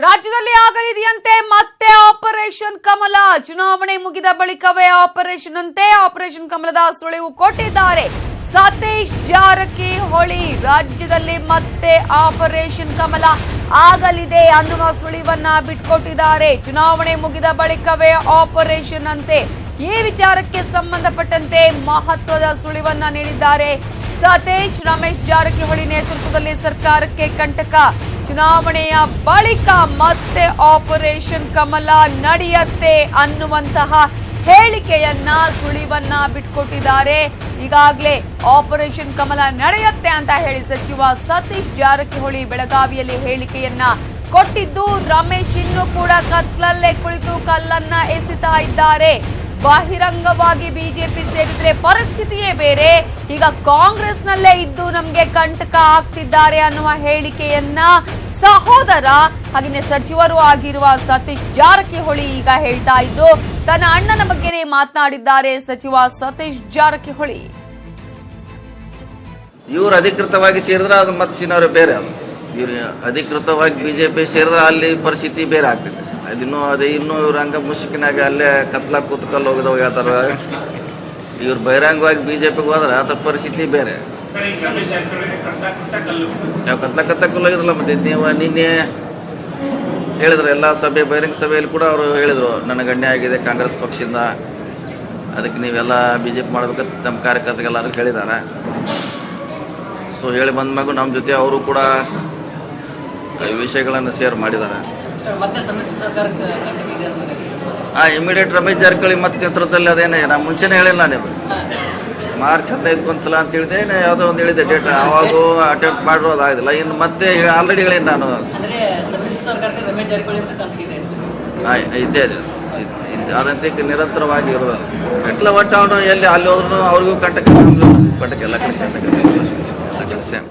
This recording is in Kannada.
ರಾಜ್ಯದಲ್ಲಿ ಆಗಲಿದೆಯಂತೆ ಮತ್ತೆ ಆಪರೇಷನ್ ಕಮಲ. ಚುನಾವಣೆ ಮುಗಿದ ಬಳಿಕವೇ ಆಪರೇಷನ್ ಅಂತೆ. ಆಪರೇಷನ್ ಕಮಲದ ಸುಳಿವು ಕೊಟ್ಟಿದ್ದಾರೆ ಸತೀಶ್ ಜಾರಕಿಹೊಳಿ. ರಾಜ್ಯದಲ್ಲಿ ಮತ್ತೆ ಆಪರೇಷನ್ ಕಮಲ ಆಗಲಿದೆ ಅನ್ನುವ ಸುಳಿವನ್ನ ಬಿಟ್ಕೊಟ್ಟಿದ್ದಾರೆ. ಚುನಾವಣೆ ಮುಗಿದ ಬಳಿಕವೇ ಆಪರೇಷನ್ ಅಂತೆ. ಈ ವಿಚಾರಕ್ಕೆ ಸಂಬಂಧಪಟ್ಟಂತೆ ಮಹತ್ವದ ಸುಳಿವನ್ನ ನೀಡಿದ್ದಾರೆ ಸತೀಶ್. ರಮೇಶ್ ಜಾರಕಿಹೊಳಿ ನೇತೃತ್ವದಲ್ಲಿ ಸರ್ಕಾರಕ್ಕೆ ಕಂಟಕ. ಚುನಾವಣೆಯ ಬಳಿಕ ಮತ್ತೆ ಆಪರೇಷನ್ ಕಮಲ ನಡೆಯುತ್ತೆ ಅನ್ನುವಂತಹ ಹೇಳಿಕೆಯನ್ನ ಸುಳಿವನ್ನ ಬಿಟ್ಕೊಟ್ಟಿದ್ದಾರೆ. ಈಗಾಗಲೇ ಆಪರೇಷನ್ ಕಮಲ ನಡೆಯುತ್ತೆ ಅಂತ ಹೇಳಿ ಸಚಿವ ಸತೀಶ್ ಜಾರಕಿಹೊಳಿ ಬೆಳಗಾವಿಯಲ್ಲಿ ಹೇಳಿಕೆಯನ್ನ ಕೊಟ್ಟಿದ್ದು, ರಮೇಶ್ ಇನ್ನೂ ಕೂಡ ಕತ್ಲಲ್ಲೇ ಕುಳಿತು ಕಲ್ಲನ್ನ ಎಸೆತಾ ಇದ್ದಾರೆ. ಬಹಿರಂಗವಾಗಿ ಬಿಜೆಪಿ ಸೇರಿದ್ರೆ ಪರಿಸ್ಥಿತಿಯೇ ಬೇರೆ, ಈಗ ಕಾಂಗ್ರೆಸ್ನಲ್ಲೇ ಇದ್ದು ನಮ್ಗೆ ಕಂಟಕ ಆಗ್ತಿದ್ದಾರೆ ಅನ್ನುವ ಹೇಳಿಕೆಯನ್ನ ಸಹೋದರ ಹಾಗೆಯೇ ಸಚಿವರು ಆಗಿರುವ ಸತೀಶ್ ಜಾರಕಿಹೊಳಿ ಈಗ ಹೇಳ್ತಾ ಇದ್ದು, ತನ್ನ ಅಣ್ಣನ ಬಗ್ಗೆನೇ ಮಾತನಾಡಿದ್ದಾರೆ ಸಚಿವ ಸತೀಶ್ ಜಾರಕಿಹೊಳಿ. ಇವರು ಅಧಿಕೃತವಾಗಿ ಸೇರಿದ್ರೆ ಅದು ಮತ್ತೆ ಸಿನವರು ಬೇರೆ. ಇವ್ರು ಅಧಿಕೃತವಾಗಿ ಬಿಜೆಪಿ ಸೇರಿದ್ರೆ ಅಲ್ಲಿ ಪರಿಸ್ಥಿತಿ ಬೇರೆ ಆಗ್ತದೆ. ಇನ್ನೂ ಇವ್ರ ಹಂಗ ಮುಸುಕಿನಾಗ ಅಲ್ಲೇ ಕತ್ಲ ಕೂತ್ಕಲ್ಲಿ ಹೋಗಿದವಾಗ ಹೇಳ್ತಾರ. ಇವ್ರು ಬಹಿರಂಗವಾಗಿ ಬಿಜೆಪಿಗೆ ಹೋದ್ರೆ ಅದ್ರ ಪರಿಸ್ಥಿತಿ ಬೇರೆ. ಯಾವ ಕತ್ಲಕ್ಕಲ್ಲು ಹೋಗಿದ್ರಲ್ಲ. ಮತ್ತೆ ನೀವು ನಿನ್ನೆ ಹೇಳಿದ್ರು ಎಲ್ಲ ಸಭೆ, ಬಹಿರಂಗ ಸಭೆಯಲ್ಲಿ ಕೂಡ ಅವರು ಹೇಳಿದ್ರು ನನಗೆ ಅನ್ಯಾಯ ಆಗಿದೆ ಕಾಂಗ್ರೆಸ್ ಪಕ್ಷದಿಂದ, ಅದಕ್ಕೆ ನೀವೆಲ್ಲ ಬಿಜೆಪಿ ಮಾಡ್ಬೇಕಂತ ನಮ್ಮ ಕಾರ್ಯಕರ್ತರಿಗೆಲ್ಲರೂ ಹೇಳಿದ್ದಾರೆ. ಸೊ ಹೇಳಿ ಬಂದ ಮ್ಯಾಗೂ ನಮ್ಮ ಜೊತೆ ಅವರು ಕೂಡ ಈ ವಿಷಯಗಳನ್ನು ಶೇರ್ ಮಾಡಿದ್ದಾರೆ. ಇಮಿಡಿಯೇಟ್ ರಮೇಶ್ ಜಾರಕಿಹೊಳಿ ಮತ್ತೆ ನೇತೃತ್ವದಲ್ಲಿ ಅದೇನೆ ನಾ ಮುಂಚೆನೇ ಹೇಳಿಲ್ಲ, ನೀವು ಮಾರ್ಚ್ 15 ಒಂದ್ಸಲ ಅಂತ ಹೇಳಿದೆ, ಯಾವುದೋ ಒಂದು ಹೇಳಿದೆ ಡೇಟ್, ಅವಾಗೂ ಅಟೆಂಪ್ಟ್ ಮಾಡಿರೋದಾಗಿಲ್ಲ. ಇನ್ನು ಮತ್ತೆ ಆಲ್ರೆಡಿ ಹೇಳಿನಿ ನಾನು. ಇದ್ದೇ ಅದಂತೆ ನಿರಂತರವಾಗಿ ಇರೋದು. ಎಟ್ಲ ಒಟ್ಟು ಅವನು ಎಲ್ಲಿ ಅಲ್ಲಿ ಹೋದ್ರು ಅವ್ರಿಗೂ ಕಂಟಕ, ಎಲ್ಲ ಕಡೆ ಕಂಟಕ, ಎಲ್ಲ ಕಡೆ ಸೇಮ್.